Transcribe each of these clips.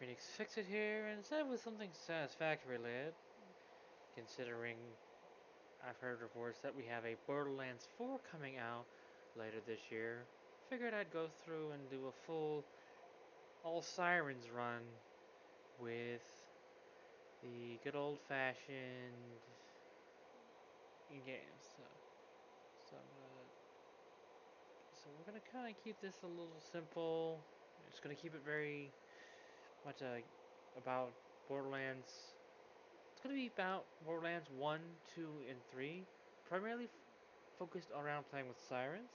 Phoenix Fix It here, and instead with something satisfactory led, considering I've heard reports that we have a Borderlands 4 coming out later this year. Figured I'd go through and do a full All Sirens run with the good old fashioned games. So, so we're gonna kind of keep this a little simple. Just gonna keep it very much about Borderlands. It's gonna be about Borderlands 1, 2, and 3, primarily focused around playing with sirens.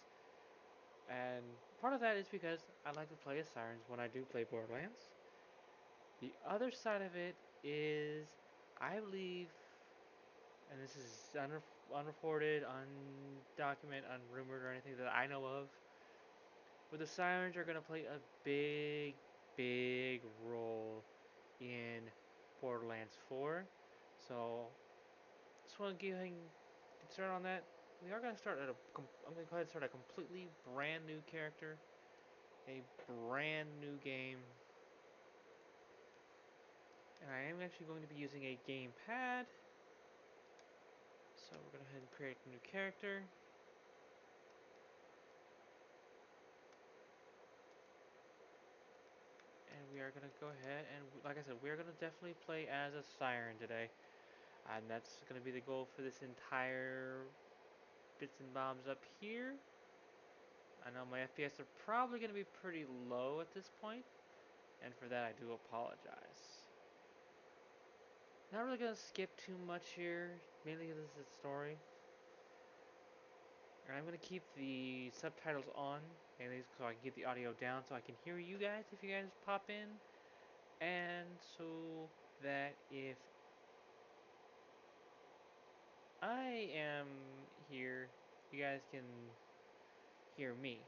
And part of that is because I like to play as sirens when I do play Borderlands. The other side of it is, I believe, and this is unreported, undocumented, unrumored, or anything that I know of, but the sirens are going to play a big, big role in Borderlands 4. So, just want to get started on that. We are going to start at a. I'm going to go ahead and start a completely brand new character, a brand new game, and I am actually going to be using a gamepad. So we're going to go ahead and create a new character. And we are going to go ahead and, like I said, we're going to definitely play as a siren today. And that's going to be the goal for this entire bits and bobs up here. I know my FPS are probably going to be pretty low at this point, and for that I do apologize. Not really going to skip too much here, mainly because this is a story. And I'm going to keep the subtitles on, mainly so I can get the audio down so I can hear you guys if you guys pop in. And so that if I am here, you guys can hear me.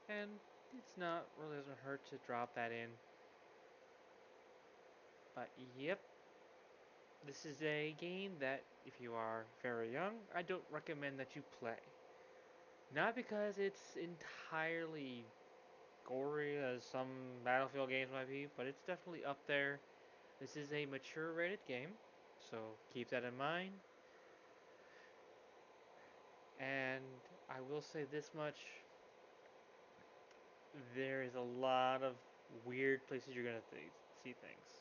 And it's not really doesn't hurt to drop that in. But yep, this is a game that if you are very young, I don't recommend that you play. Not because it's entirely gory as some Battlefield games might be, but it's definitely up there. This is a mature rated game, so keep that in mind. And I will say this much, there is a lot of weird places you're going to see things.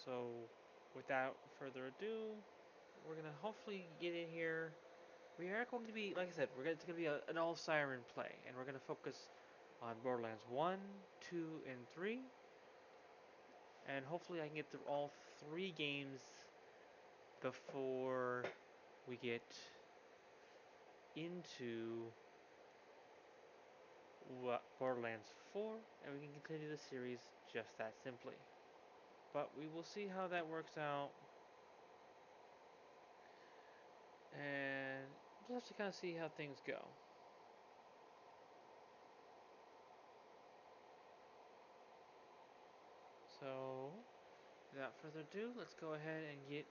So without further ado, we're going to hopefully get in here. We are going to be, like I said, it's going to be an all siren play, and we're going to focus on Borderlands 1, 2, and 3. And hopefully I can get through all 3 games before we get into Borderlands 4, and we can continue the series just that simply. But we will see how that works out, and we'll have to kind of see how things go. So, without further ado, let's go ahead and get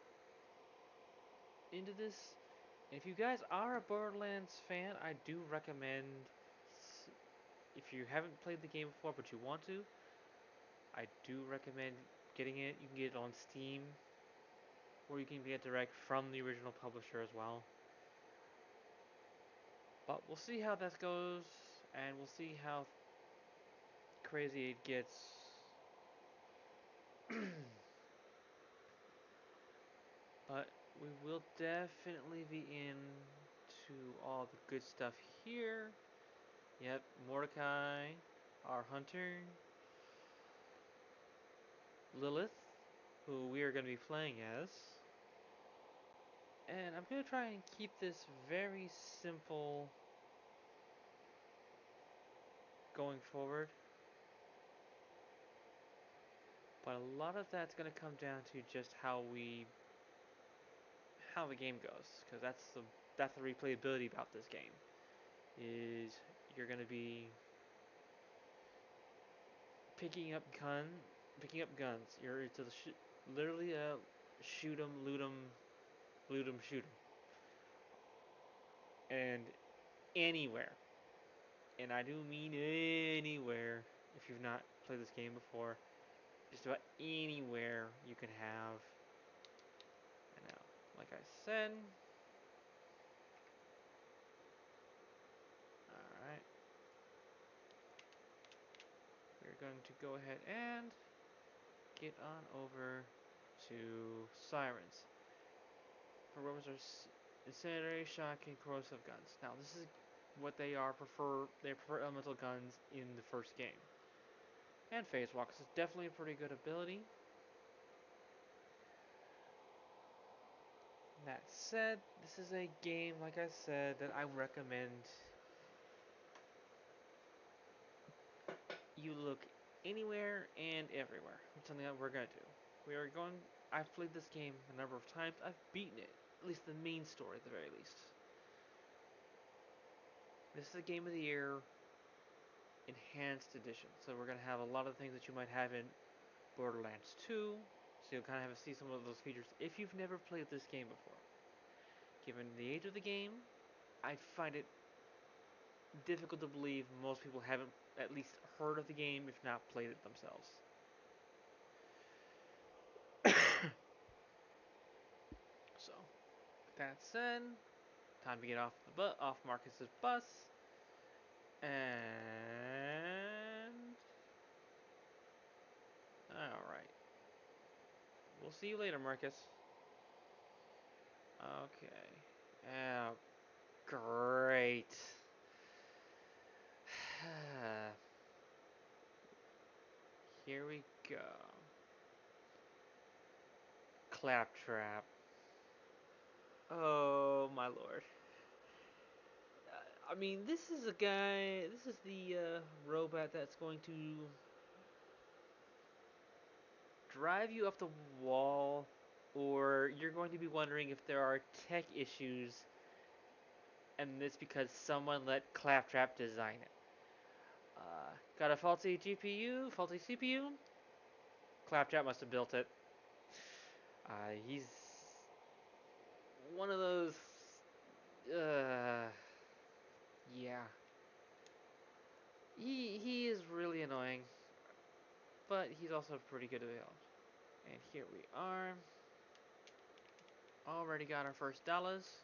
into this. And if you guys are a Borderlands fan, I do recommend, if you haven't played the game before but you want to, I do recommend getting it. You can get it on Steam, or you can get it direct from the original publisher as well. But we'll see how that goes, and we'll see how crazy it gets. But we will definitely be into all the good stuff here. Yep, Mordecai, our hunter, Lilith, who we are going to be playing as. And I'm going to try and keep this very simple going forward. But a lot of that's going to come down to just how the game goes, because that's the replayability about this game. Is you're going to be picking up guns. It's literally a shoot 'em, loot 'em, loot 'em, shoot 'em, and anywhere, and I do mean anywhere, if you've not played this game before. Just about anywhere you can have. And now, like I said, alright, we're going to go ahead and get on over to Sirens. For weapons are incendiary, shotgun, corrosive guns. Now, this is what they are. They prefer elemental guns in the first game. And phase walk is definitely a pretty good ability. That said, this is a game, like I said, that I recommend you look anywhere and everywhere. It's something that we're gonna do. We are going. I've played this game a number of times. I've beaten it, at least the main story, at the very least. This is a Game of the Year enhanced edition, so we're gonna have a lot of things that you might have in Borderlands 2. So you'll kind of have to see some of those features if you've never played this game before. Given the age of the game, I find it difficult to believe most people haven't at least heard of the game, if not played it themselves. So, with that said, time to get off Marcus's bus, and all right, we'll see you later, Marcus. Okay. Oh, great. Here we go. Claptrap. Oh my lord. I mean, this is a guy. This is the robot that's going to drive you up the wall, or you're going to be wondering if there are tech issues, and it's because someone let Claptrap design it. Got a faulty GPU, faulty CPU? Claptrap must have built it. He's one of those. Yeah. He is really annoying, but he's also pretty good at it. And here we are. Already got our first dollars.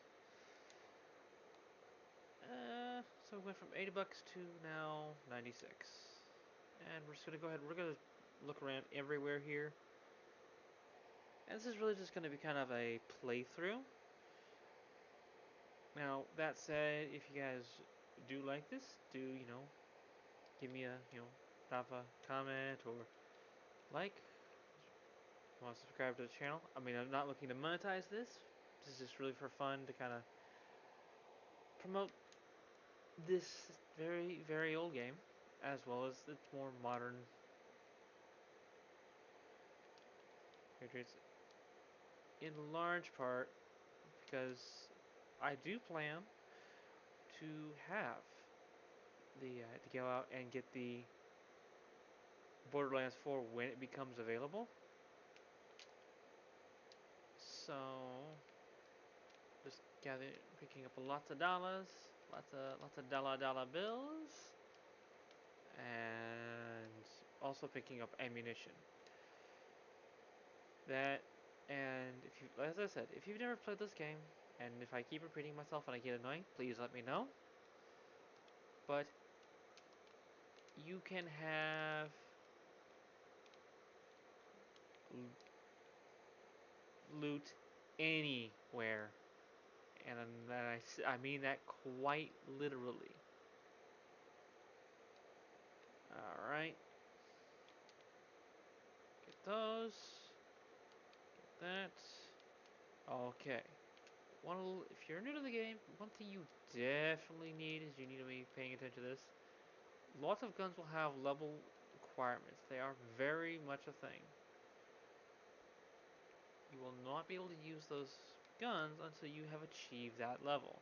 So we went from 80 bucks to now 96. And we're just gonna go ahead. We're gonna look around everywhere here. And this is really just gonna be kind of a playthrough. Now that said, if you guys do like this, do give me a drop a comment or like. Want to subscribe to the channel? I mean, I'm not looking to monetize this. This is just really for fun to kind of promote this very, very old game, as well as its more modern Patriots. In large part because I do plan to have to go out and get the Borderlands 4 when it becomes available. So just picking up lots of dollars, lots of dollar bills, and also picking up ammunition. That, and if you, as I said, if you've never played this game, and if I keep repeating myself and I get annoying, please let me know. But you can have loot anywhere, and I mean that quite literally. All right, get those, get that. Okay. If you're new to the game, one thing you definitely need is you need to be paying attention to this. Lots of guns will have level requirements. They are very much a thing. You will not be able to use those guns until you have achieved that level.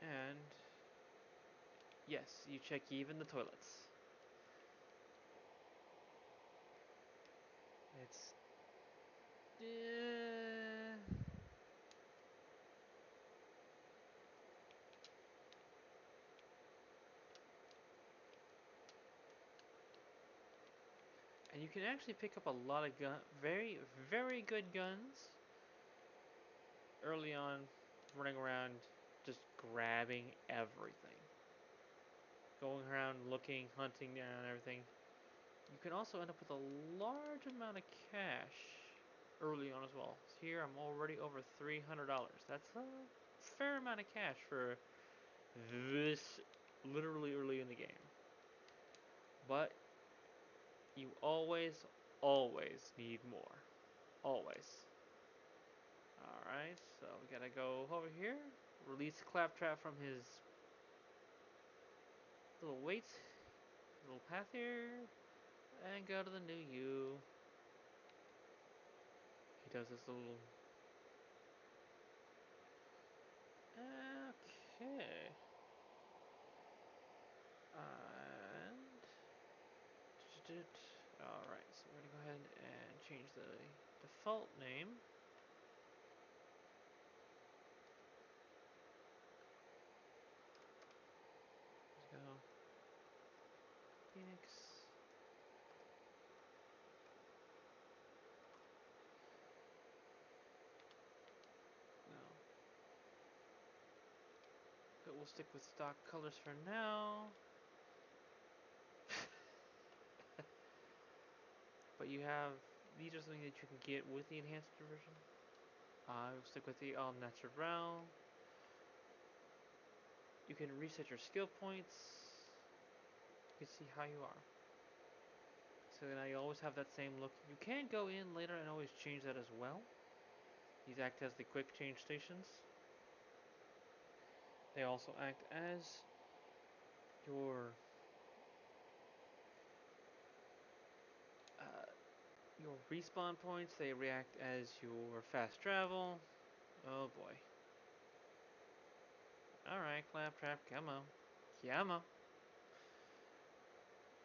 And Yes, you check even the toilets. It's and you can actually pick up a lot of very, very good guns early on, running around just grabbing everything, going around looking, hunting down everything. You can also end up with a large amount of cash early on as well. So here I'm already over $300. That's a fair amount of cash for this literally early in the game. But you always, always need more. Always. Alright, so we gotta go over here. Release Claptrap from his little weight, little path here, and go to the new U. He does this little. Okay. And. Alright, so we're gonna go ahead and change the default name. Let's go. Phoenix. No. But we'll stick with stock colors for now. But you have, these are something that you can get with the enhanced version. We'll stick with the all natural. You can reset your skill points. You can see how you are. So now you always have that same look. You can go in later and always change that as well. These act as the quick change stations. They also act as your uh, your respawn points. They react as your fast travel. Oh boy. Alright, Claptrap, come on. Come on.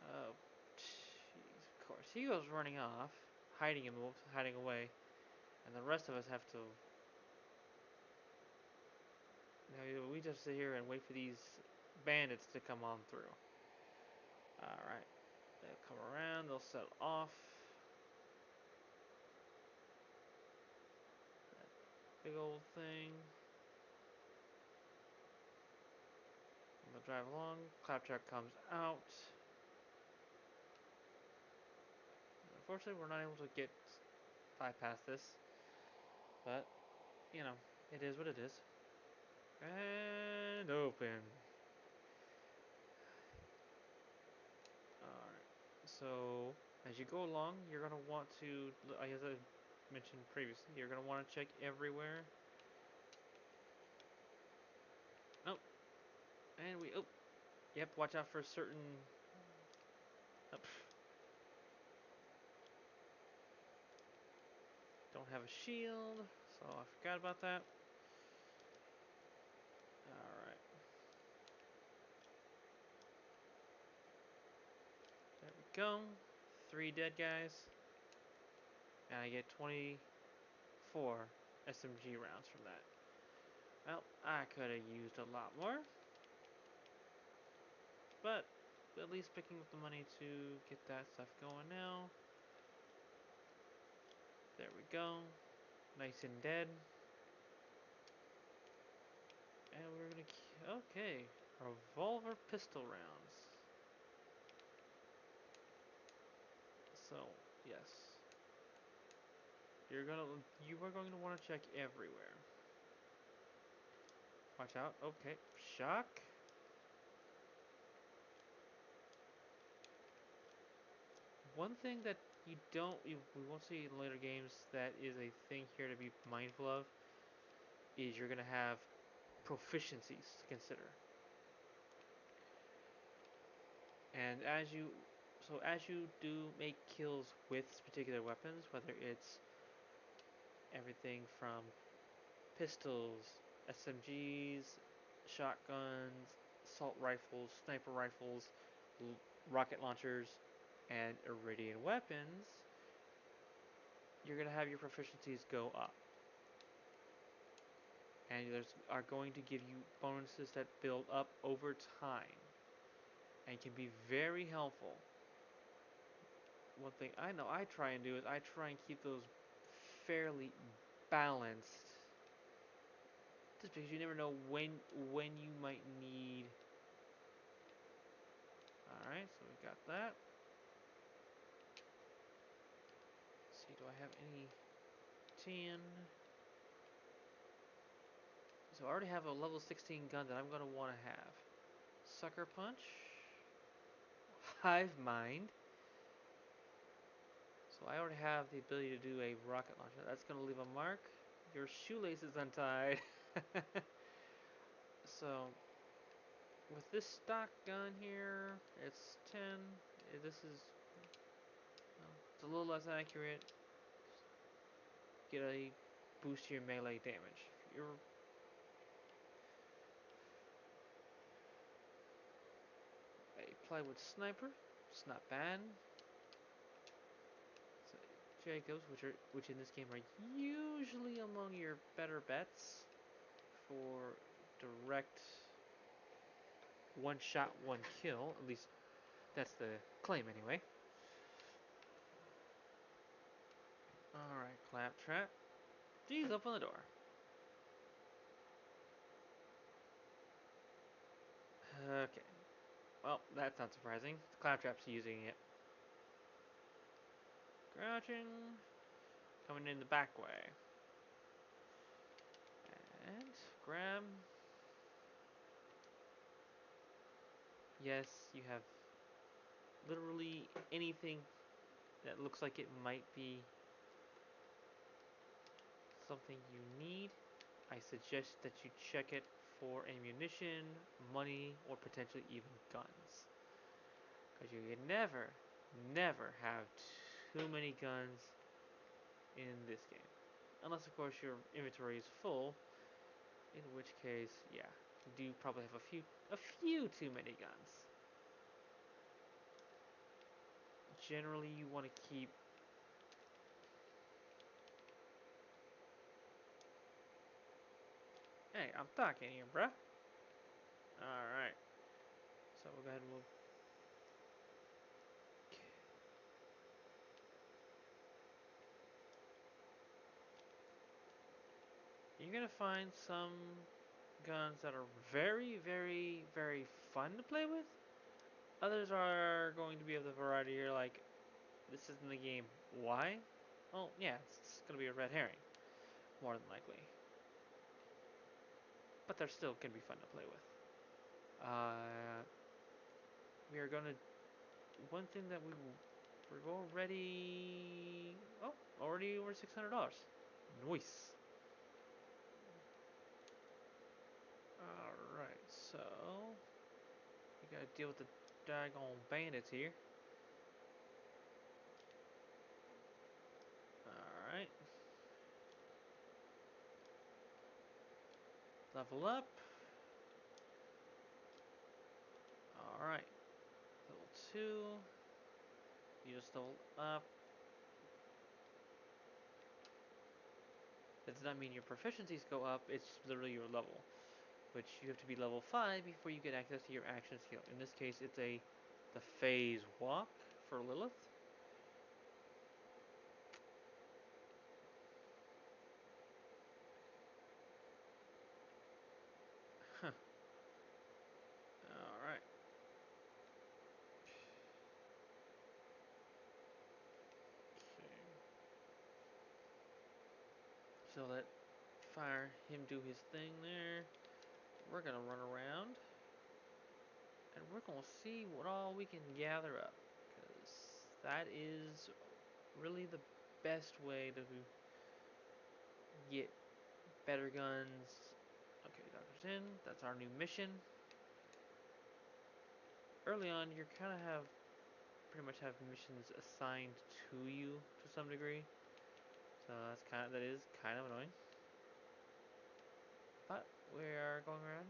Oh, jeez, of course. He goes running off, hiding away, and the rest of us have to. We just sit here and wait for these bandits to come on through. Alright. They'll come around, they'll set off. That big old thing. And they'll drive along. Claptrap comes out. Unfortunately, we're not able to bypass this. But, you know, it is what it is. And open. Alright. So, as you go along, you're going to want to, as I mentioned previously, you're going to want to check everywhere. Oh. And we, oh. Yep, watch out for certain. Oh, don't have a shield, so I forgot about that. Alright. There we go. 3 dead guys. And I get 24 SMG rounds from that. Well, I could have used a lot more. But at least picking up the money to get that stuff going now. There we go. Nice and dead. And we're gonna. Okay. Revolver pistol rounds. So, yes. You are going to want to check everywhere. Watch out. Okay. Shock. One thing that we won't see in later games that is a thing here to be mindful of is you're going to have proficiencies to consider. And as you do make kills with particular weapons, whether it's everything from pistols, SMGs, shotguns, assault rifles, sniper rifles, rocket launchers, and iridium weapons, you're going to have your proficiencies go up. And there's are going to give you bonuses that build up over time and can be very helpful. One thing I know I try and do is I try and keep those fairly balanced, just because you never know when you might need. All right, so we got that. Let's see, do I have any 10? So I already have a level 16 gun that I'm gonna want to have. Sucker Punch, Hive Mind. So I already have the ability to do a rocket launcher. That's gonna leave a mark. Your shoelace is untied. So with this stock gun here, it's 10. This is well, it's a little less accurate. Get a boost to your melee damage. You're a plywood sniper. It's not bad. So Jacobs, which in this game are usually among your better bets for direct one shot, one kill. At least that's the claim anyway. Alright, Claptrap. Please open the door. Okay. Well, that's not surprising. Claptrap's using it. Crouching. Coming in the back way. And grab. Yes, you have literally anything that looks like it might be something you need. I suggest that you check it for ammunition, money, or potentially even guns. Because you can never have too many guns in this game. Unless, of course, your inventory is full, in which case, yeah, you do probably have a few too many guns. Generally, you want to keep. Hey, I'm talking here, bruh. Alright. So we'll go ahead and we'll. You're gonna find some guns that are very fun to play with. Others are going to be of the variety here, like, this isn't the game. Why? Well, yeah, it's gonna be a red herring, more than likely. But they're still gonna be fun to play with. We are gonna. One thing that we're already. Oh, already over $600. Nice. Alright, so. We gotta deal with the daggone bandits here. Alright. Level up. Alright. Level 2. You just level up. That does not mean your proficiencies go up, it's literally your level. Which you have to be level 5 before you get access to your action skill. In this case, it's the phase walk for Lilith. Huh. Alright. Okay. So let fire him do his thing there. We're gonna run around. And we're gonna see what all we can gather up. Because that is really the best way to get better guns. Okay, Doctor's in. That's our new mission. Early on, you kind of have pretty much have missions assigned to you to some degree. So that is kind of annoying. But we are going around.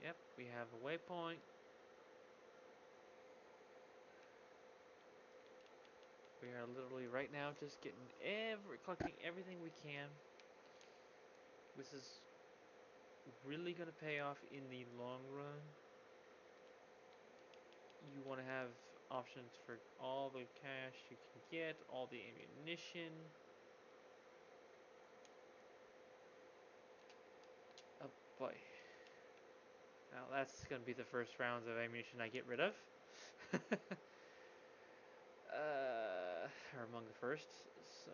Yep, we have a waypoint. We are literally right now just getting collecting everything we can. This is really gonna pay off in the long run. You want to have options for all the cash you can get, all the ammunition. Oh boy. Now that's gonna be the first rounds of ammunition I get rid of. Or among the first. So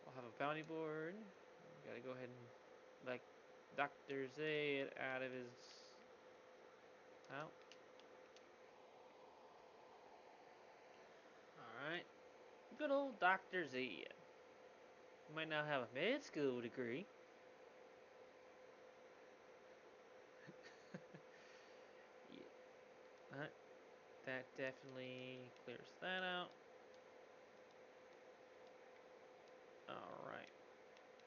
we'll have a bounty board. We gotta go ahead and let Dr. Zayd out of his. Out. Alright. Good old Dr. Zayd. He might now have a med school degree. Yeah. That definitely clears that out. Alright.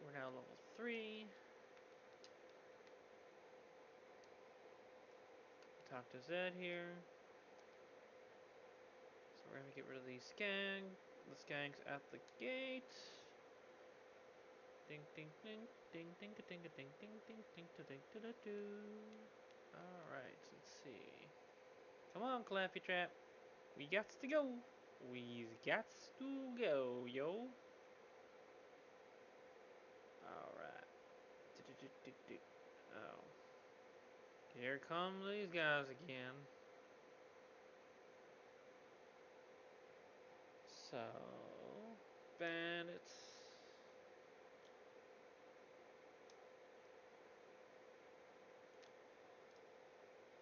We're now level 3. Talk to Zed here. So we're gonna get rid of these skanks. The skanks at the gate. Ding ding ding ding ding ding ding ding ding ding ding ding ding ding. Alright, let's see. Come on, Clappy Trap. We got to go. We got to go, yo. Alright. Oh. Here come these guys again. So, bandits.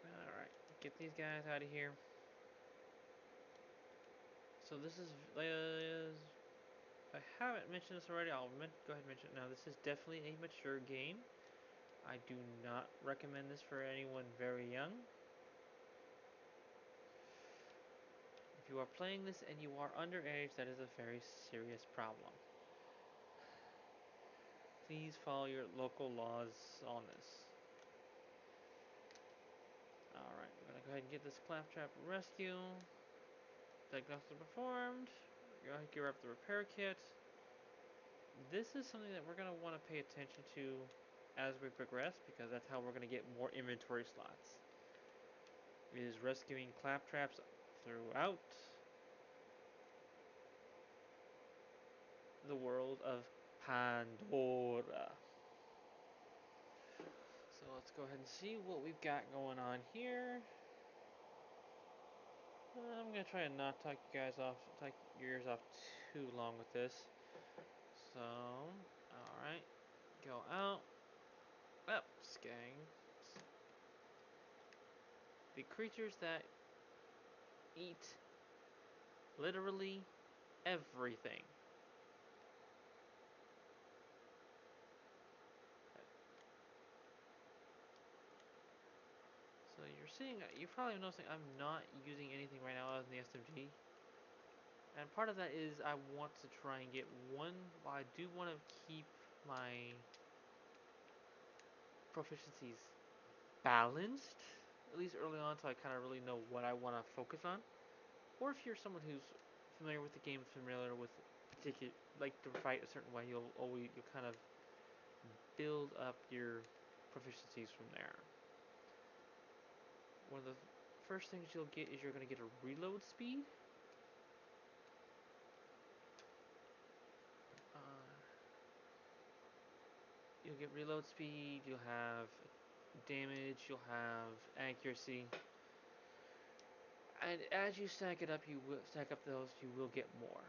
Alright, get these guys out of here. So this is, if I haven't mentioned this already, I'll go ahead and mention it now. This is definitely a mature game. I do not recommend this for anyone very young. If you are playing this and you are underage, that is a very serious problem. Please follow your local laws on this. Alright, we're gonna go ahead and get this claptrap rescue. Diagnosis performed. Go ahead and gear up the repair kit. This is something that we're gonna want to pay attention to as we progress, because that's how we're gonna get more inventory slots. It is rescuing claptraps throughout the world of Pandora. So let's go ahead and see what we've got going on here. I'm gonna try and not talk you guys off, talk your ears off too long with this. So, alright, go out. Up, skanks. The creatures that eat literally everything. So you're probably noticing I'm not using anything right now other than the SMG. And part of that is I want to try and get one, but I do want to keep my proficiencies balanced, at least early on, so I kind of really know what I want to focus on. Or if you're someone who's familiar with the game, familiar with particular, like to fight a certain way, you'll kind of build up your proficiencies from there. One of the first things you'll get is you're going to get a reload speed. You'll get reload speed, you'll have damage, you'll have accuracy. And as you stack it up, you will stack up those, you will get more.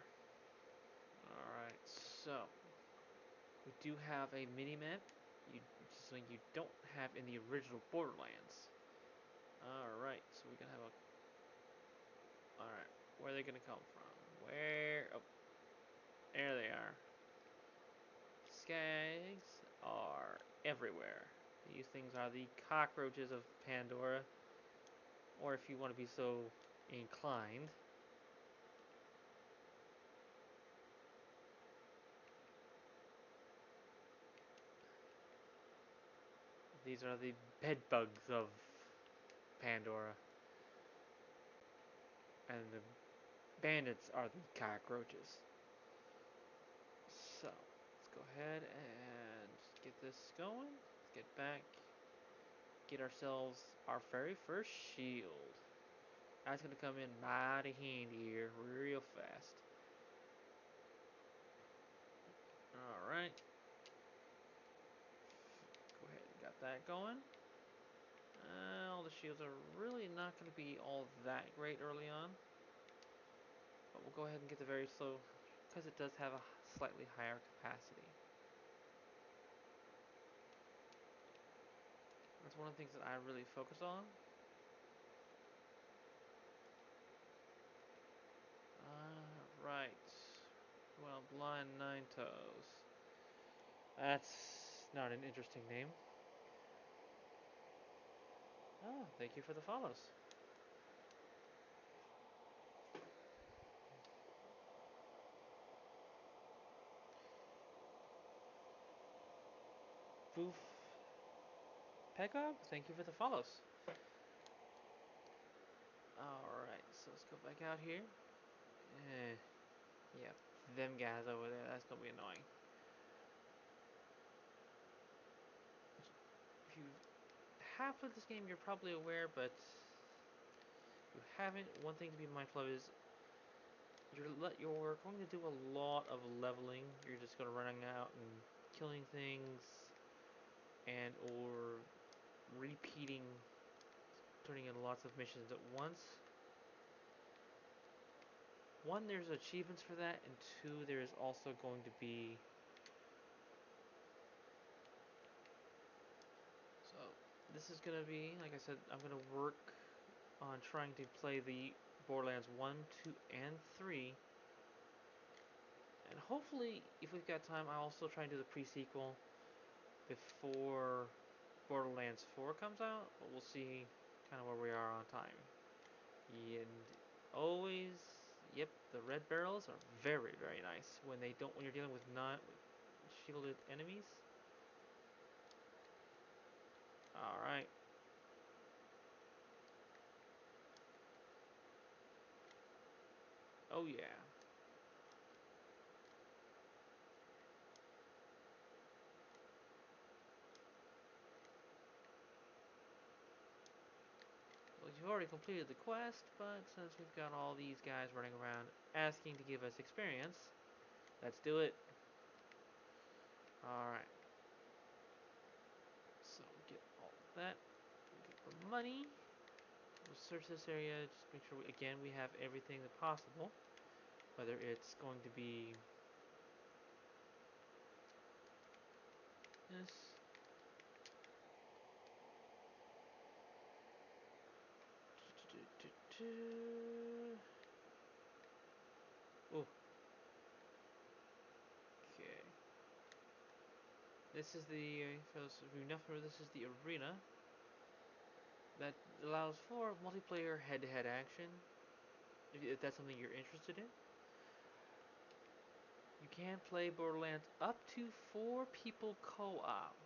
Alright, so we do have a mini-map, which is something you don't have in the original Borderlands. Alright, so we're gonna have a... Alright, where are they gonna come from? Where? Oh, there they are. Skags are everywhere. These things are the cockroaches of Pandora. Or if you want to be so inclined. These are the bed bugs of Pandora, and the bandits are the cockroaches. So let's go ahead and get this going. Let's get back, get ourselves our very first shield. That's gonna come in mighty handy here, real fast. All right, go ahead and got that going. All the shields are really not going to be all that great early on, but we'll go ahead and get the very slow because it does have a slightly higher capacity. That's one of the things that I really focus on. Right. Well, Blind Nine Toes. That's not an interesting name. Oh, thank you for the follows. Boof Pegog, thank you for the follows. Alright, so let's go back out here. Yep, them guys over there, that's gonna be annoying. If you have played this game, you're probably aware, but if you haven't, one thing to be mindful of is you're going to do a lot of leveling. You're just going to run out and killing things, and or repeating, turning in lots of missions at once. One, there's achievements for that, and two, there's also going to be so this is going to be, like I said, I'm going to work on trying to play the Borderlands 1, 2, and 3. And hopefully, if we've got time, I'll also try and do the pre-sequel before Borderlands 4 comes out. But we'll see kind of where we are on time. And always, yep, the red barrels are very, very nice when you're dealing with not shielded enemies. All right. Oh yeah. Well, you've already completed the quest, but since we've got all these guys running around asking to give us experience, let's do it. Alright. So, get all of that. Get the money. We'll search this area, just make sure, again, we have everything possible. Whether it's going to be this. Oh. Okay. This is the, for those of you not familiar, this is the arena that allows for multiplayer head-to-head action, if that's something you're interested in. You can play Borderlands up to 4 people co-op.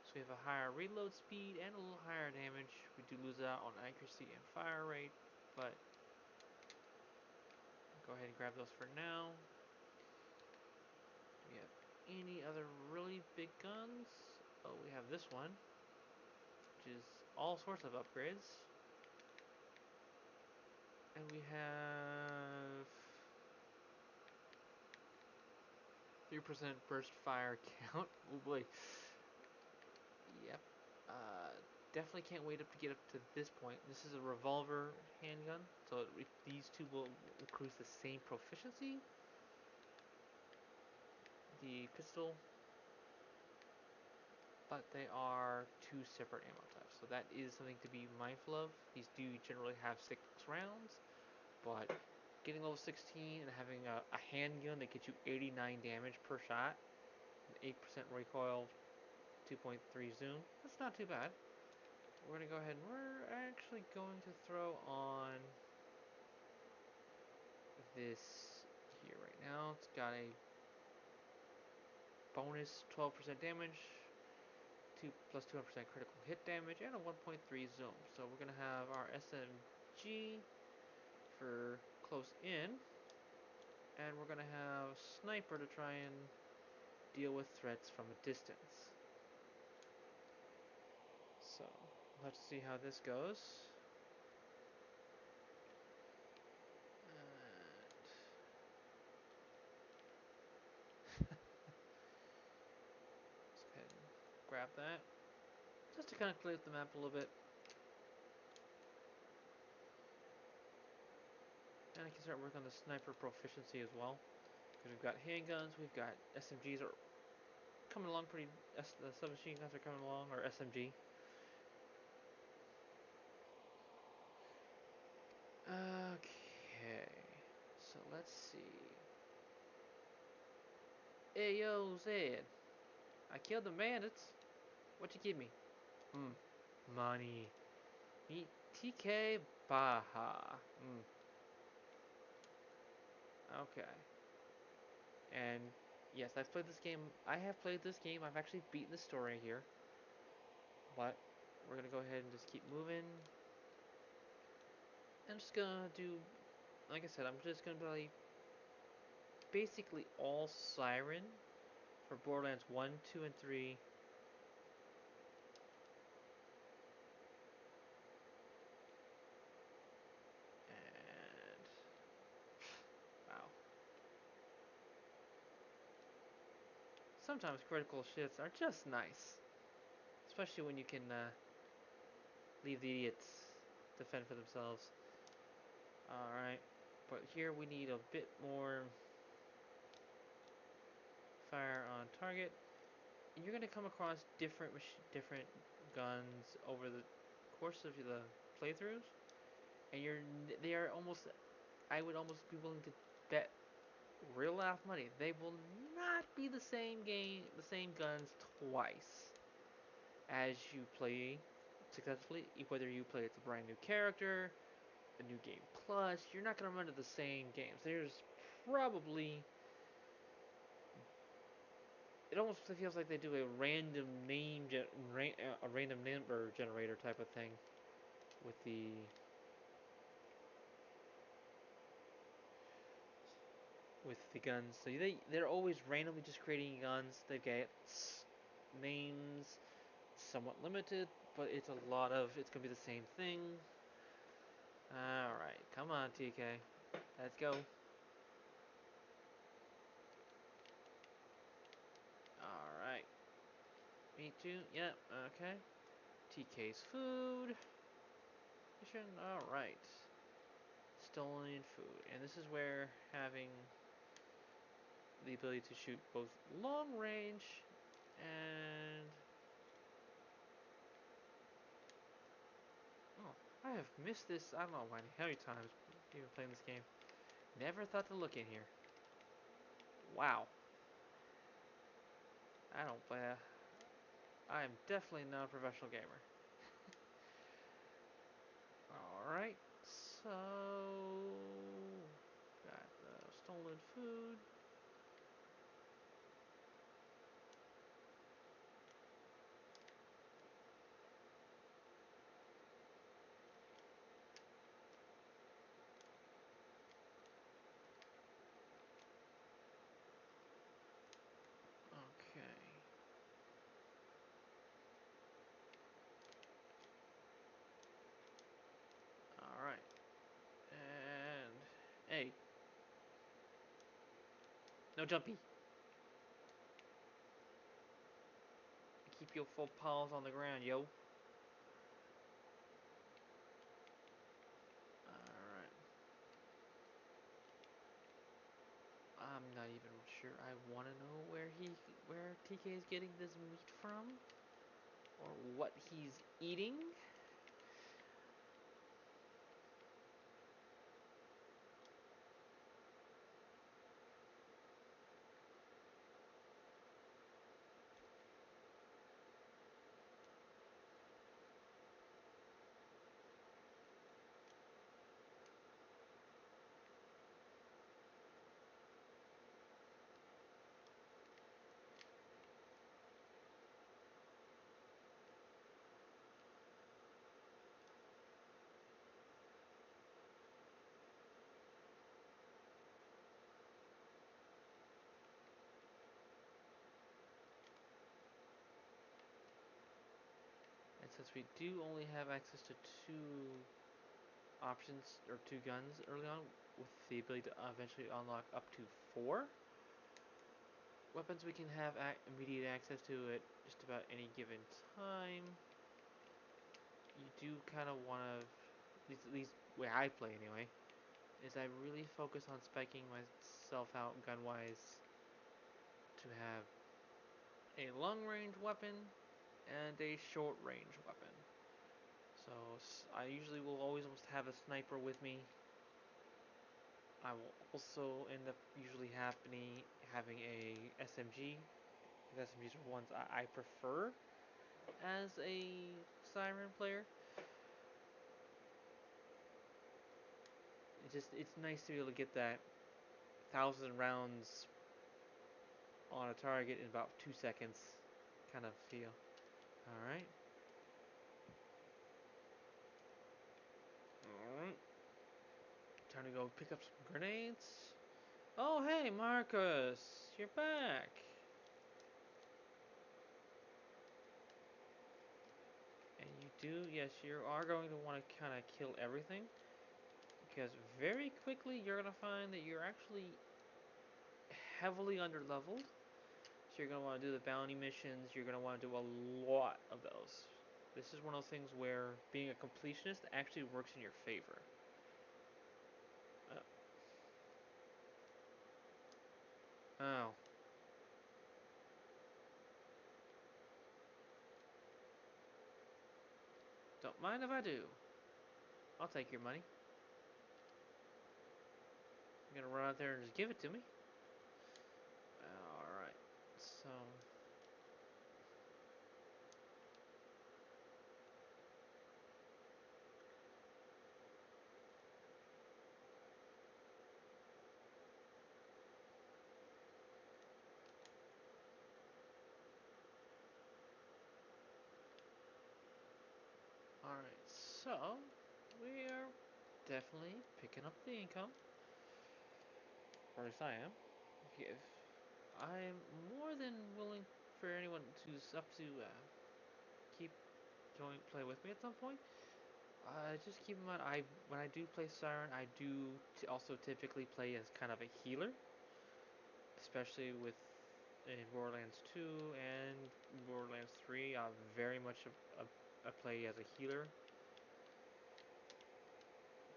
So we have a higher reload speed and a little higher damage. We do lose out on accuracy and fire rate, but go ahead and grab those for now. Do we have any other really big guns? Oh, we have this one, which is all sorts of upgrades. And we have 3% burst fire count. Oh boy. Yep. Definitely can't wait up to get up to this point. This is a revolver handgun, so these two will increase the same proficiency. The pistol, but they are 2 separate ammo types, so that is something to be mindful of. These do generally have 6 rounds, but getting level 16 and having a handgun that gets you 89 damage per shot, 8% recoil, 2.3 zoom, that's not too bad. We're going to go ahead and we're actually going to throw on this here right now. It's got a bonus 12% damage, 2 plus 200% critical hit damage, and a 1.3 zoom. So we're gonna have our SMG for close in, and we're gonna have sniper to try and deal with threats from a distance. So let's see how this goes. Let's go ahead and grab that, just to kind of clear up the map a little bit. And I can start working on the sniper proficiency as well. Because we've got handguns, we've got SMGs are coming along pretty. The submachine guns are coming along, or SMG. Okay, so let's see. Hey yo, Zed, I killed the bandits. What you give me? Money. Meet TK Baha. Okay. And yes, I've played this game. I have played this game. I've actually beaten the story here. But we're gonna go ahead and just keep moving. I'm just gonna do, like I said, I'm just gonna play basically all Siren for Borderlands 1, 2, and 3. And wow. Sometimes critical shits are just nice. Especially when you can leave the idiots to fend for themselves. Alright. But here we need a bit more fire on target. And you're going to come across different guns over the course of the playthroughs. And they are almost, I would almost be willing to bet real life money, they will not be the same guns twice as you play successfully. Whether you play it's a brand new character, a new game plus, you're not going to run into the same games. There's probably, it almost feels like they do a random a random number generator type of thing with the guns. So they're always randomly just creating guns. They get names, somewhat limited, but it's gonna be the same thing. Alright, come on TK. Let's go. Alright. Me too, yep, okay. TK's food. Mission, alright. Stolen food. And this is where having the ability to shoot both long range and... Oh, I have missed this, I don't know how many times even playing this game. Never thought to look in here. Wow. I don't play. I am definitely not a professional gamer. Alright, so... Got the stolen food. Okay. Alright. And... Hey. No jumpy. Keep your full paws on the ground, yo. Alright. I'm not even sure I want to know where TK is getting this meat from. Or what he's eating. since we do only have access to two options or two guns early on, with the ability to eventually unlock up to four weapons, we can have immediate access to it just about any given time. You do kind of want to, at least way I play anyway, is I really focus on spiking myself out gun-wise to have a long-range weapon and a short-range weapon. So I usually will always almost have a sniper with me. I will also end up usually having a SMG. The SMGs are ones I prefer as a Siren player. It's nice to be able to get that 1,000 rounds on a target in about 2 seconds kind of feel. Alright. Alright. Time to go pick up some grenades. Oh, hey, Marcus! You're back! And you do, yes, you are going to want to kind of kill everything. Because very quickly you're going to find that you're actually heavily underleveled. So you're going to want to do the bounty missions. You're going to want to do a lot of those. This is one of those things where being a completionist actually works in your favor. Oh. Don't mind if I do. I'll take your money. You're going to run out there and just give it to me. Alright. So... Alright, so we are definitely picking up the income. Or at least I am. If I'm more than willing for anyone who's up to keep play with me at some point. Just keep in mind, when I do play Siren, I do also typically play as kind of a healer, especially in Borderlands 2 and Borderlands 3. I'm very much a play as a healer.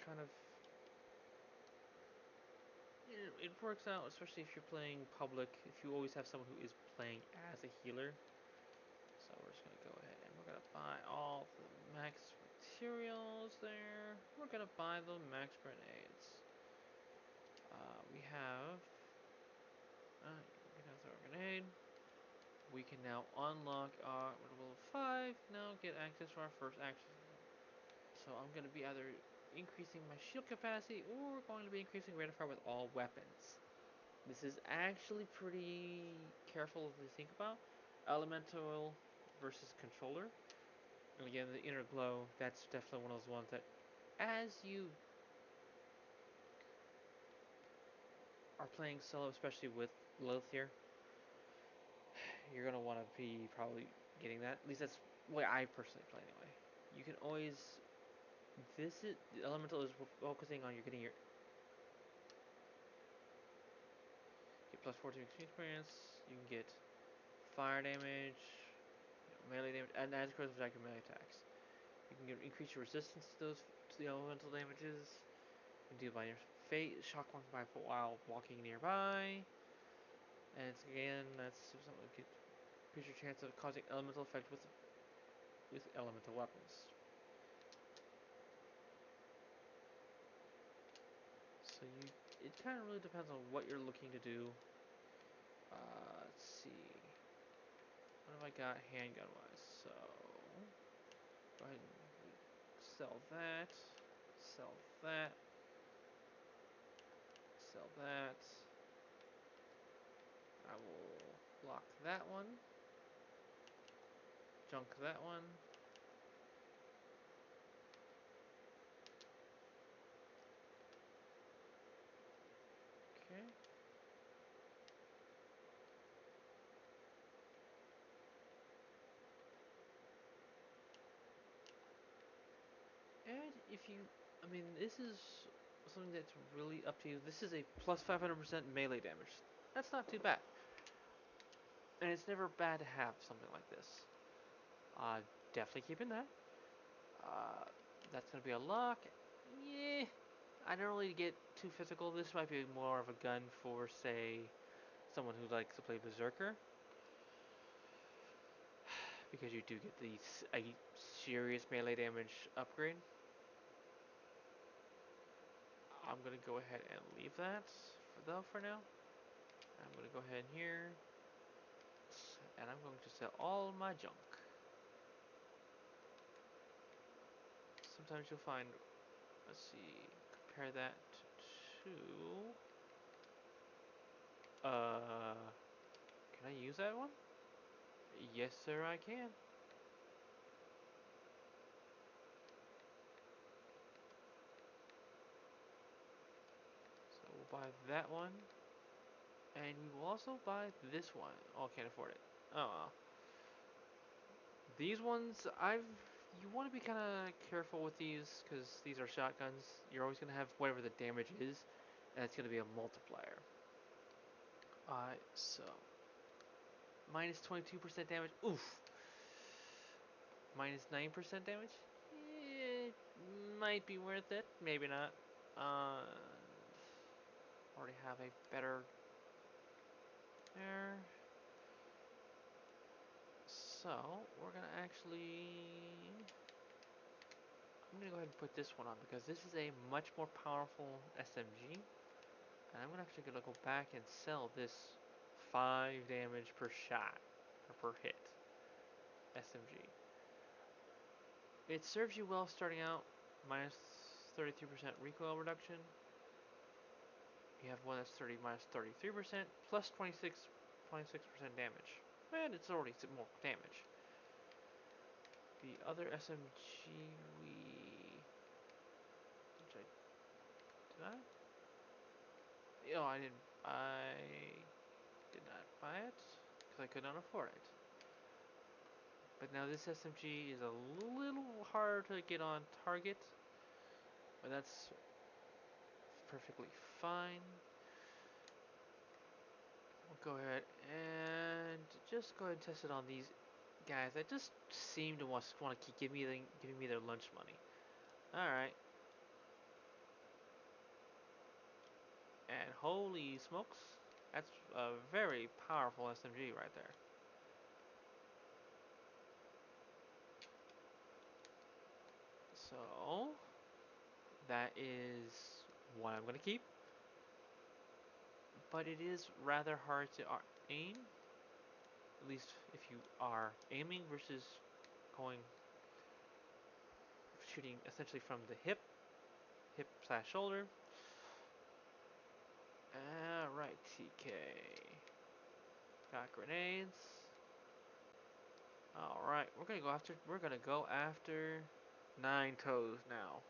Kind of, it works out, especially if you're playing public. If you always have someone who is playing as a healer. So we're just gonna go ahead and we're gonna buy all the max materials there. We're gonna buy the max grenades. We have. We can now throw a grenade. We can now unlock our level 5. Now get access to our first action. So I'm going to be either increasing my shield capacity or going to be increasing rate of fire with all weapons. This is actually pretty careful to think about. Elemental versus controller. And again, the inner glow, that's definitely one of those ones that as you are playing solo, especially with Lilith here, you're going to want to be probably getting that. At least that's the way I personally play anyway. You can always... the elemental is focusing on getting your... Get plus 14 experience. You can get fire damage, melee damage, and as of attack your melee attacks. You can increase your resistance to the elemental damages. You can deal by your fate, shock one while walking nearby. And that's something that could increase your chance of causing elemental effect with elemental weapons. So it kind of really depends on what you're looking to do. Let's see. What have I got handgun wise? So go ahead and sell that. Sell that. Sell that. I will block that one. Junk that one. Okay. if you, I mean, this is something that's really up to you. This is a plus 500% melee damage. That's not too bad. And it's never bad to have something like this. Definitely keeping that. Uh, that's gonna be a lock. Yeah, I don't really get too physical. This might be more of a gun for, say, someone who likes to play Berserker, because you do get these a serious melee damage upgrade. I'm gonna go ahead and leave that for now. I'm gonna go ahead here, and I'm going to sell all my junk. Sometimes you'll find, let's see, compare that to, can I use that one? Yes, sir, I can. So we'll buy that one, and we will also buy this one. Oh, I can't afford it. Oh well. These ones, you want to be kind of careful with these because these are shotguns. You're always going to have whatever the damage is, and it's going to be a multiplier. So minus 22% damage. Oof. Minus 9% damage. It might be worth it. Maybe not. Uh, Already have a better there. So we're gonna actually. I'm gonna go ahead and put this one on because this is a much more powerful SMG, and I'm actually gonna go back and sell this 5 damage per shot or per hit SMG. It serves you well starting out. Minus 33% recoil reduction. You have one that's 30 minus 33% plus 26% damage. And it's already more damage. The other SMG we. Did I? Oh, I didn't. I did not buy it because I could not afford it. But now this SMG is a little harder to get on target, but that's perfectly fine. We'll go ahead and just go ahead and test it on these guys that just seem to want to keep giving me their lunch money. All right, and holy smokes, that's a very powerful SMG right there. So that is what I'm gonna keep, but it is rather hard to aim. At least if you are aiming versus going shooting essentially from the hip slash shoulder. Alright, TK. Got grenades. Alright, we're gonna go after 9 toes now.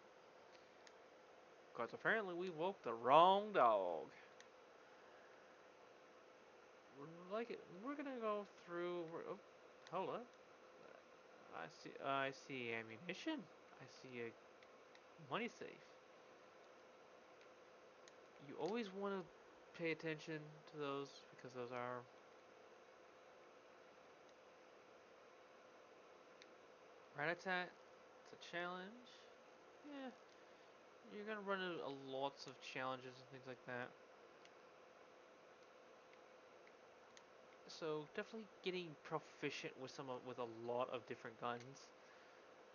Because apparently we woke the wrong dog. We're gonna go through. Oh, hold up. I see ammunition. I see a money safe. You always want to pay attention to those because those are rat-a-tat. It's a challenge. Yeah, you're gonna run into lots of challenges and things like that. So definitely getting proficient with a lot of different guns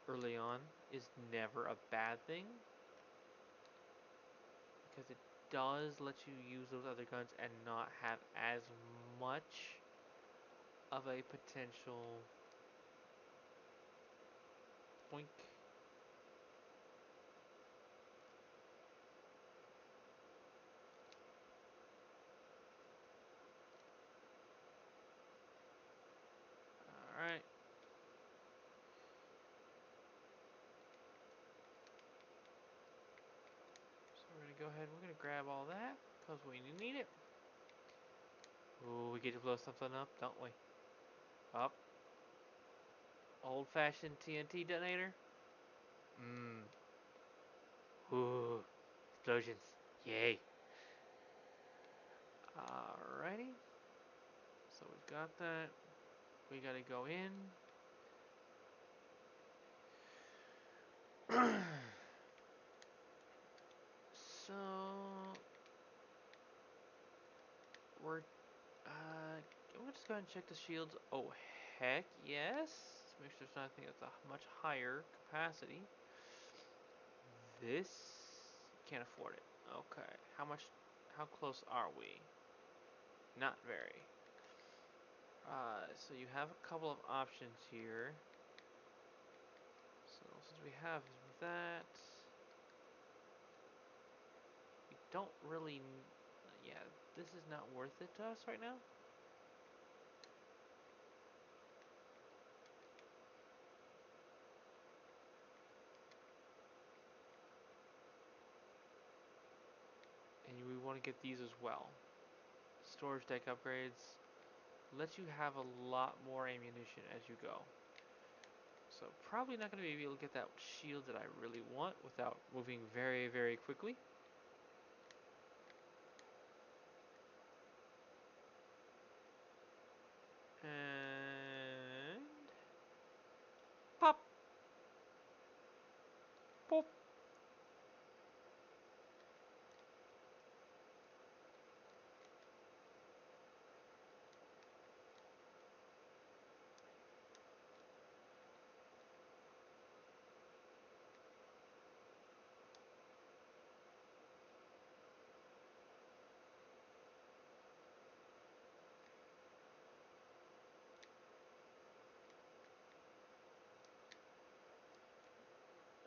early on is never a bad thing because it does let you use those other guns and not have as much of a potential boink. Alright. So we're gonna go ahead, we're gonna grab all that because we need it. Ooh, we get to blow something up, don't we? Up. Old fashioned TNT detonator. Mmm. Ooh, explosions. Yay. Alrighty. So we've got that. We gotta go in. So we're we'll just go ahead and check the shields. Oh heck yes. Make sure there's nothing that's a much higher capacity. This can't afford it. Okay. How close are we? Not very. So you have a couple of options here. So since we have that, we don't really. Yeah, this is not worth it to us right now. And we want to get these as well. Storage deck upgrades lets you have a lot more ammunition as you go. So probably not going to be able to get that shield that I really want without moving very, very quickly. And pop, pop.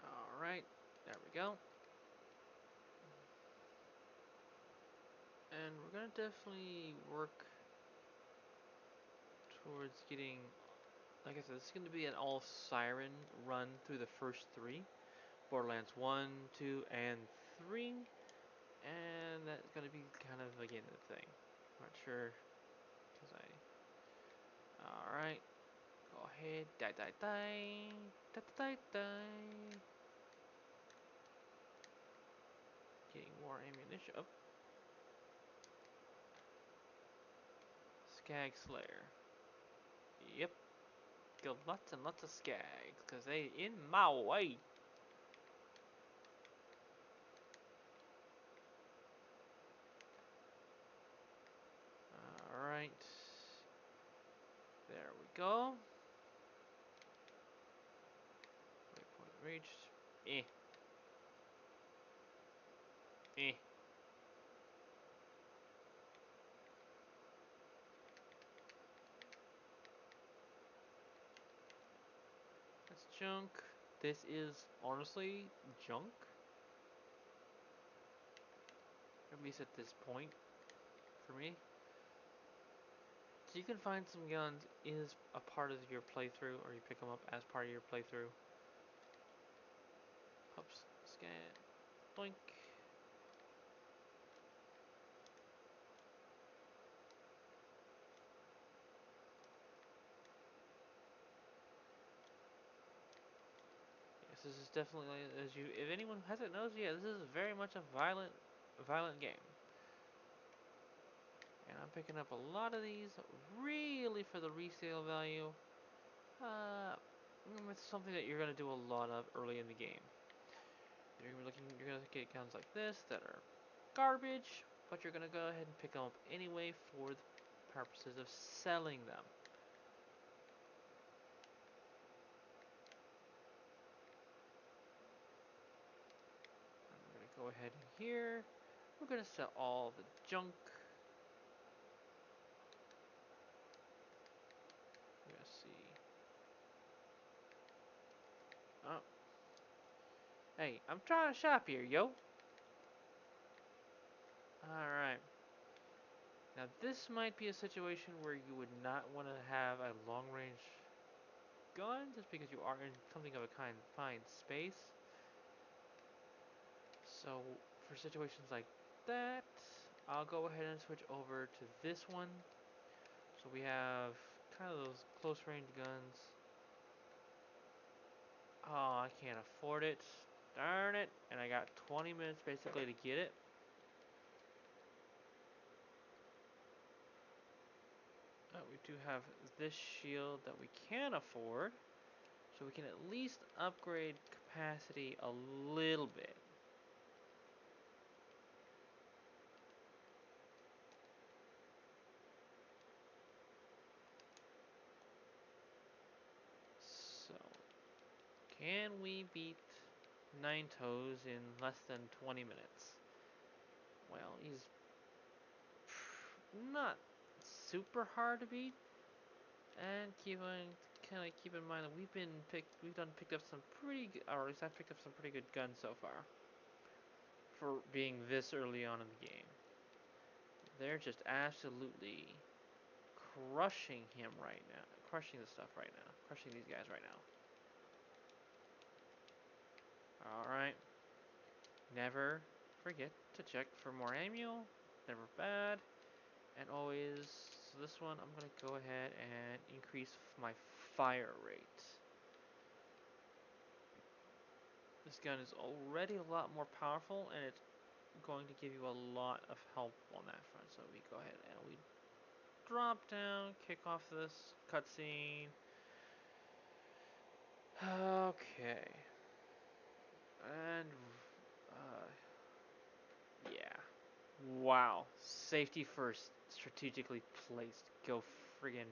All right, there we go. And we're gonna definitely work towards getting, like I said, this is gonna be an all Siren run through the first three. Borderlands 1, 2, and 3. And that's gonna be kind of again the thing. Not sure, cause alright. Go ahead, die, die, die, die, die, die. Getting more ammunition. Up. Skag Slayer. Yep. Got lots and lots of skags, cause they in my way. Alright. There we go. Waypoint reached. Eh. Eh. That's junk. This is honestly junk. At least at this point, for me. So you can find some guns is a part of your playthrough, or you pick them up as part of your playthrough. Oops, scan, blink. Yes, this is definitely, as you, if anyone hasn't noticed, yeah, this is very much a violent game. And I'm picking up a lot of these, really for the resale value. It's something that you're gonna do a lot of early in the game. You're gonna get guns like this that are garbage, but you're gonna go ahead and pick them up anyway for the purposes of selling them. I'm gonna go ahead in here. We're gonna sell all the junk. We're gonna see. Oh, hey, I'm trying to shop here, yo. All right. Now this might be a situation where you would not want to have a long-range gun, just because you are in something of a confined space. So for situations like that, I'll go ahead and switch over to this one. So we have kind of those close range guns. Oh, I can't afford it. Darn it. And I got 20 minutes basically to get it. We do have this shield that we can afford. So we can at least upgrade capacity a little bit. So, can we beat Nine Toes in less than 20 minutes? Well, he's not super hard to beat, and keep in mind that we've done picked up some pretty good, or at least I've picked up some pretty good guns so far for being this early on in the game. They're just absolutely crushing him right now, crushing the stuff right now, crushing these guys right now. All right, never forget to check for more ammo. Never bad. And always, so this one, I'm going to go ahead and increase my fire rate. This gun is already a lot more powerful, and it's going to give you a lot of help on that front. So we go ahead and we drop down, kick off this cutscene. Okay. And, yeah. Wow. Safety first, strategically placed. Go friggin'.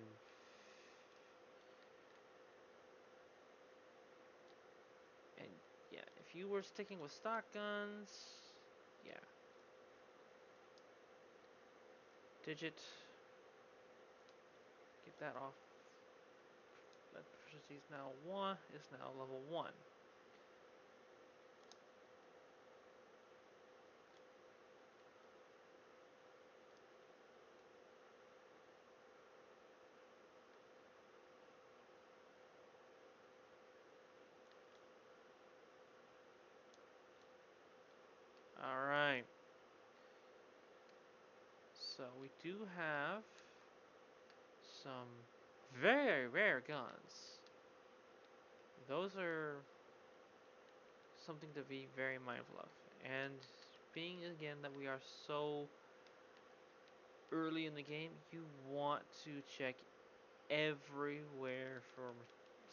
And yeah, if you were sticking with stock guns, yeah. Digit. Get that off. That proficiency is now level 1. Alright. So we do have some very rare guns. Those are something to be very mindful of. And being again that we are so early in the game, you want to check everywhere for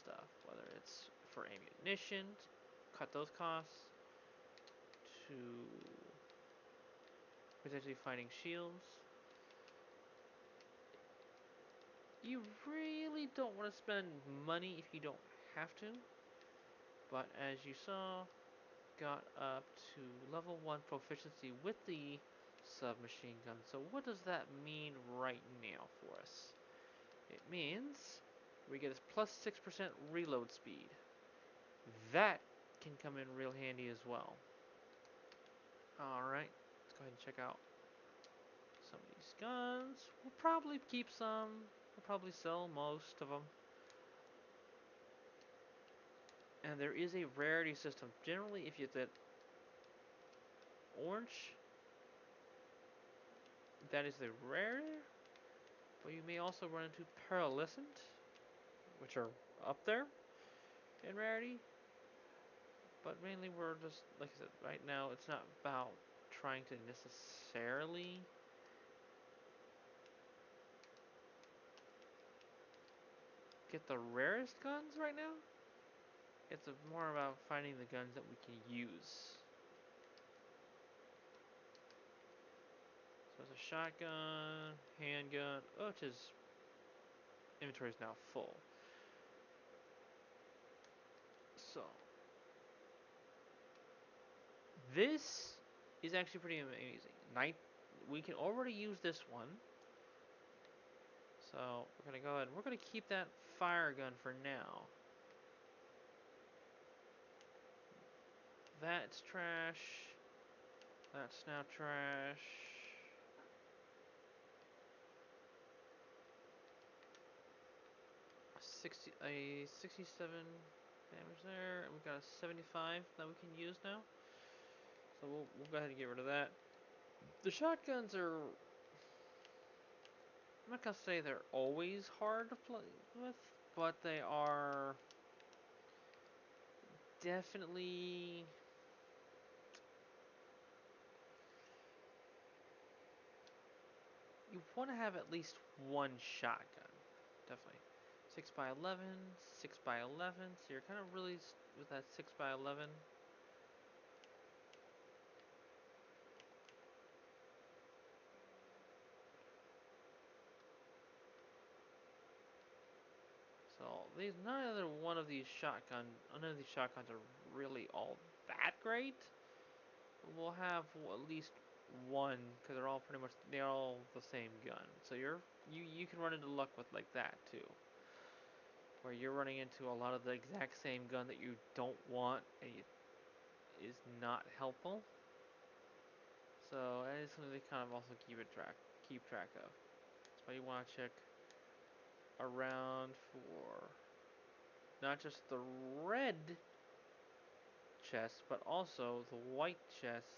stuff, whether it's for ammunition, cut those costs, to potentially finding shields. You really don't want to spend money if you don't have to, but as you saw, got up to level 1 proficiency with the submachine gun. So what does that mean right now for us? It means we get a plus 6% reload speed. That can come in real handy as well. Alright, let's go ahead and check out some of these guns. We'll probably keep some. We'll probably sell most of them. And there is a rarity system. Generally, if you get that orange, that is the rare. But you may also run into pearlescent, which are up there in rarity. But mainly we're just, like I said, right now it's not about trying to necessarily get the rarest guns right now. It's more about finding the guns that we can use. So it's a shotgun, handgun, which is inventory is now full. So this is actually pretty amazing. We can already use this one. So we're gonna go ahead. We're gonna keep that fire gun for now. That's trash. That's now trash. 67 damage there. And we've got a 75 that we can use now. So we'll go ahead and get rid of that. The shotguns are, I'm not gonna say they're always hard to play with, but they are definitely you want to have at least one shotgun. Definitely. 6 by 11, 6 by 11. So you're kind of really with that 6 by 11. So these none of these shotguns are really all that great. We'll have at least one because they're all the same gun. So you can run into luck with like that too, where you're running into a lot of the exact same gun that you don't want and it is not helpful. So that is something they kind of also keep track of. That's why you want to check around for not just the red chest, but also the white chests.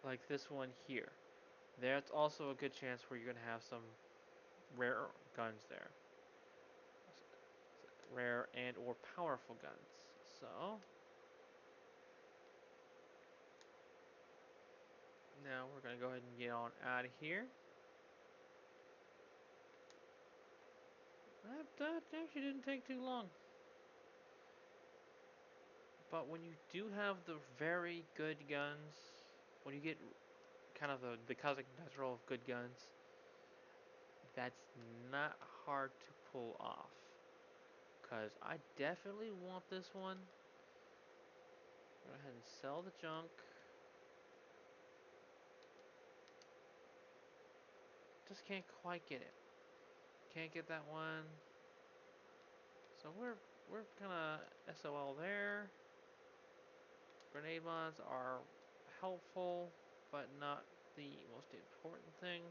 Like this one here. There's also a good chance where you're gonna have some rare guns there, rare and or powerful guns. So now we're gonna go ahead and get on out of here. That actually didn't take too long. But when you do have the very good guns, when you get kind of the cosmic natural of good guns, that's not hard to pull off. Because I definitely want this one. Go ahead and sell the junk. Just can't quite get it. Can't get that one. So we're kind of SOL there. Grenade mods are helpful, but not the most important thing.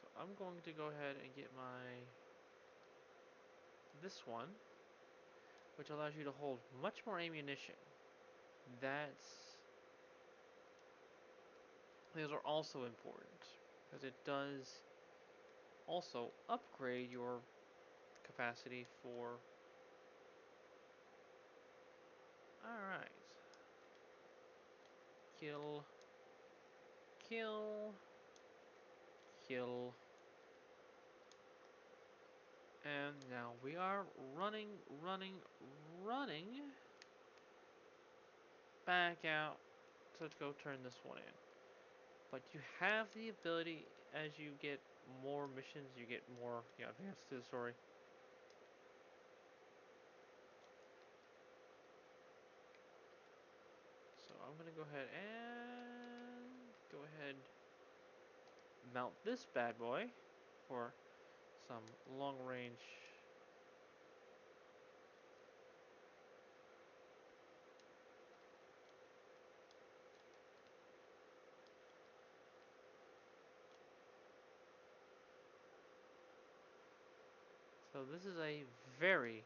So I'm going to go ahead and get this one, which allows you to hold much more ammunition. That's Those are also important because it does also upgrade your capacity for. Alright. Kill, kill, kill. And now we are running, running back out to go turn this one in. But you have the ability, as you get more missions, you get more advanced to the story. So I'm gonna go ahead mount this bad boy for some long range. So this is a very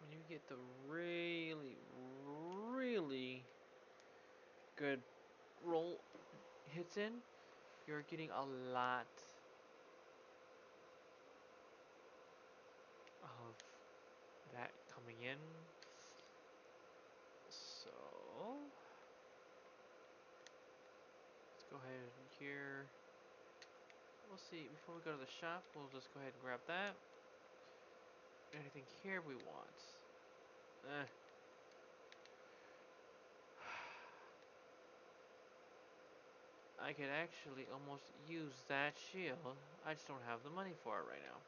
when you get the really good roll hits in, you're getting a lot of that coming in. So let's go ahead here. We'll see. Before we go to the shop, we'll just go ahead and grab that. Anything here we want? Eh. I could actually almost use that shield. I just don't have the money for it right now.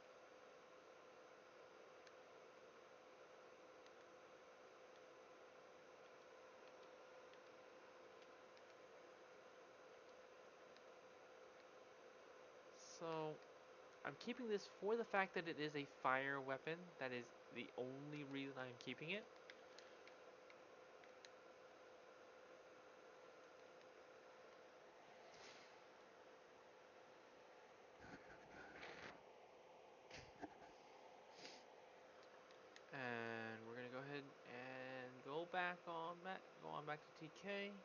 So I'm keeping this for the fact that it is a fire weapon. That is the only reason I'm keeping it. back to TK.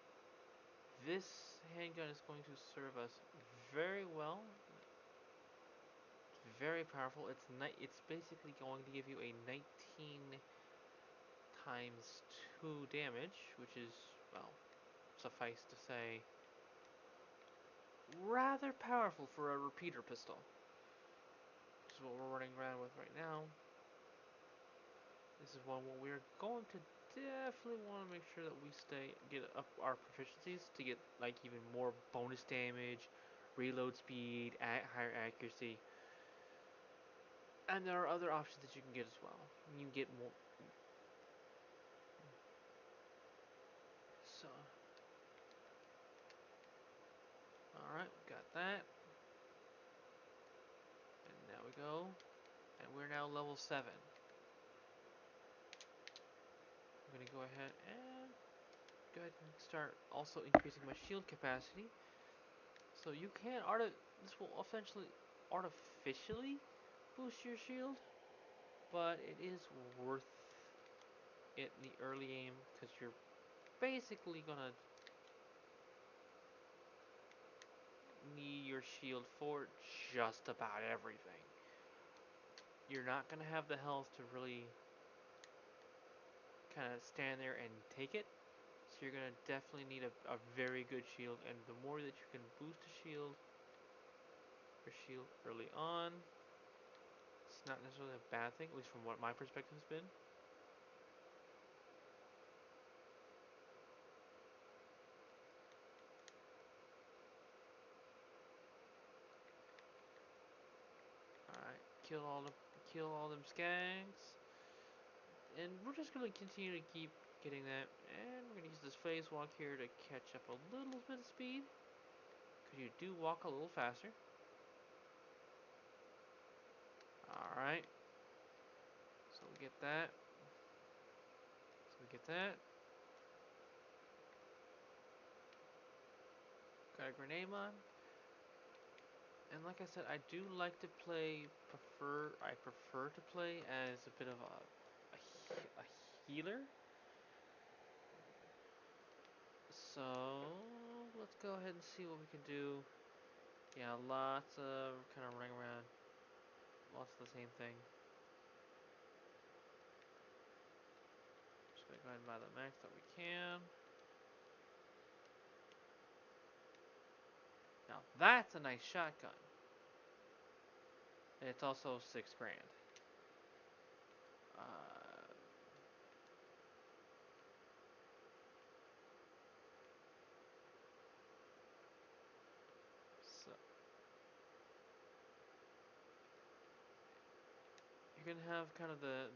This handgun is going to serve us very well. It's very powerful. It's basically going to give you a 19 times 2 damage, which is, well, suffice to say, rather powerful for a repeater pistol. Which is what we're running around with right now. This is one where we're going to definitely want to make sure that we get up our proficiencies to get like even more bonus damage, reload speed, higher accuracy, and there are other options that you can get as well. You can get more. So, all right, got that, and now we go, and we're now level 7. I'm gonna go ahead and start also increasing my shield capacity. So you can this will essentially artificially boost your shield, but it is worth it in the early game because you're basically gonna need your shield for just about everything. You're not gonna have the health to really kind of stand there and take it. So you're gonna definitely need a very good shield, and the more that you can boost your shield early on, it's not necessarily a bad thing, at least from what my perspective has been. Alright, kill all them skags. And we're just gonna continue to keep getting that. And we're gonna use this phase walk here to catch up a little bit of speed. Because you do walk a little faster. Alright. So we get that. So we get that. Got a grenade launch. And like I said, I do like to I prefer to play as a bit of a healer. So let's go ahead and see what we can do. Yeah, lots of kind of running around. Lots of the same thing. Just gonna go ahead and buy the max that we can. Now that's a nice shotgun. And it's also 6 grand. Uh, so you can have kind of the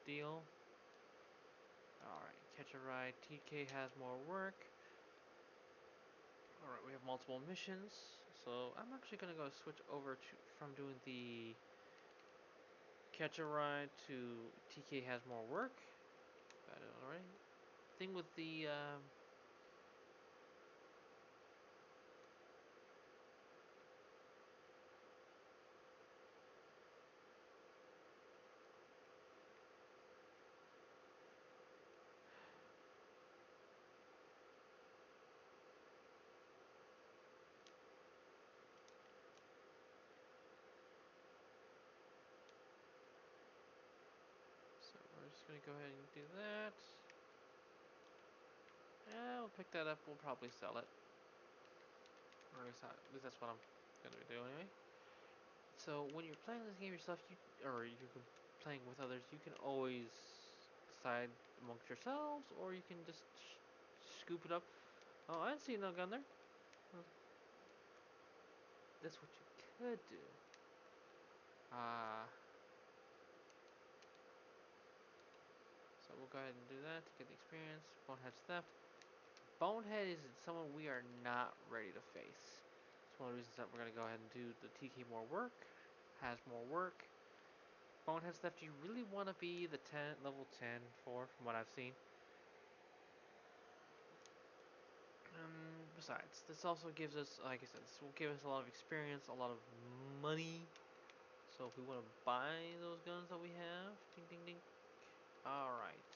deal. Alright, catch a ride. TK has more work. Alright, we have multiple missions. So I'm actually gonna go switch over from doing the catch a ride to TK has more work. Got it already. Thing with the so we're just gonna go ahead and do that. And we'll pick that up. We'll probably sell it. Or at least that's what I'm gonna do anyway. So when you're playing this game yourself, or you're playing with others, you can always decide amongst yourselves, or you can just scoop it up. Oh, I didn't see no gun there. Well, that's what you could do. So we'll go ahead and do that to get the experience. Bonehead's theft. Bonehead is someone we are not ready to face. It's one of the reasons that we're gonna go ahead and do the TK more work. Has more work. Bonehead theft you really want to be the level 10 for, from what I've seen. Besides, this also gives us, like I said, this will give us a lot of experience, a lot of money. So if we want to buy those guns that we have, ding ding ding. Alright.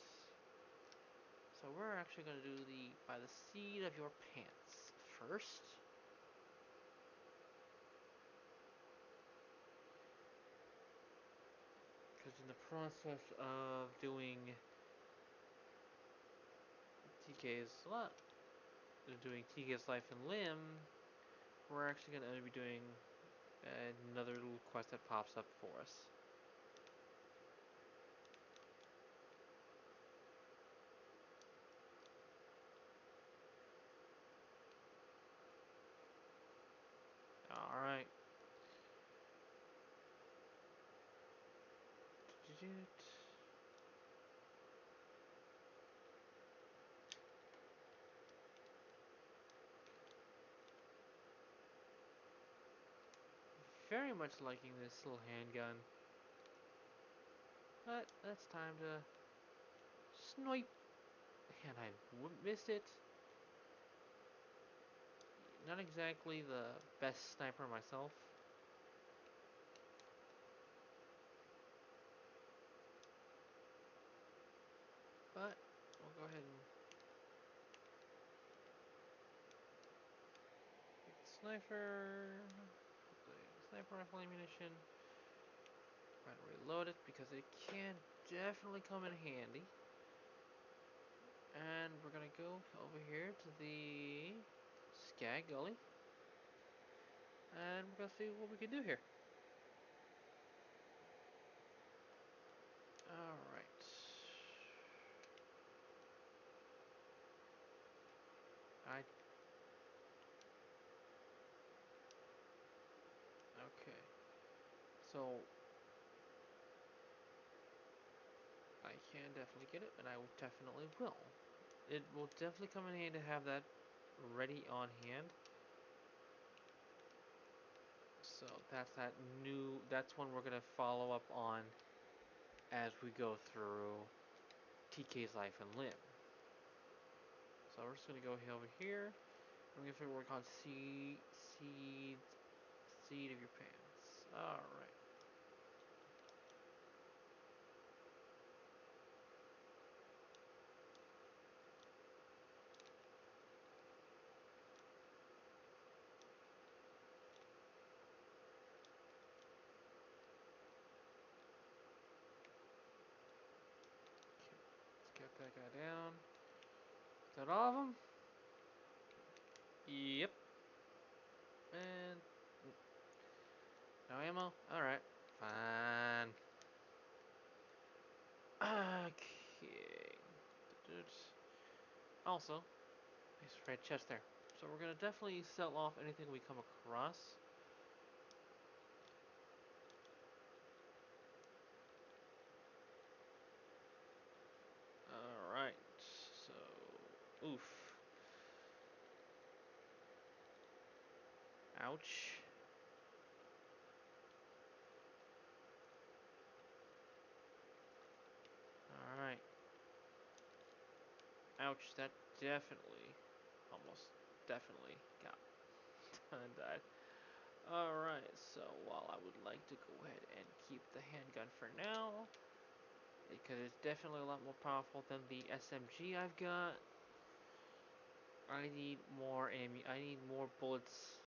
So we're actually going to do the by the seat of your pants first. Because in the process of doing TK's life and limb, we're actually going to be doing another little quest that pops up for us. Alright. Very much liking this little handgun. But that's time to snipe. And I missed it. Not exactly the best sniper myself. But we'll go ahead and get the sniper rifle ammunition. Try to reload it because it can definitely come in handy. And we're gonna go over here to the Skag Gully. And we're gonna see what we can do here. Alright. Okay. So I can definitely get it, and I definitely will. It will definitely come in handy to have that ready on hand. So that's one we're gonna follow up on as we go through TK's life and limb. So we're just gonna go over here. I'm gonna work on seed of your pants. Alright. Let's get that guy down. Is that all of them? Yep. And no ammo? Alright. Fine. Okay. Also, nice red chest there. So we're gonna definitely sell off anything we come across. Alright. So, oof. Ouch. Alright. Ouch, that definitely, almost definitely got and died. Alright, so while I would like to go ahead and keep the handgun for now, because it's definitely a lot more powerful than the SMG I've got, I need more bullets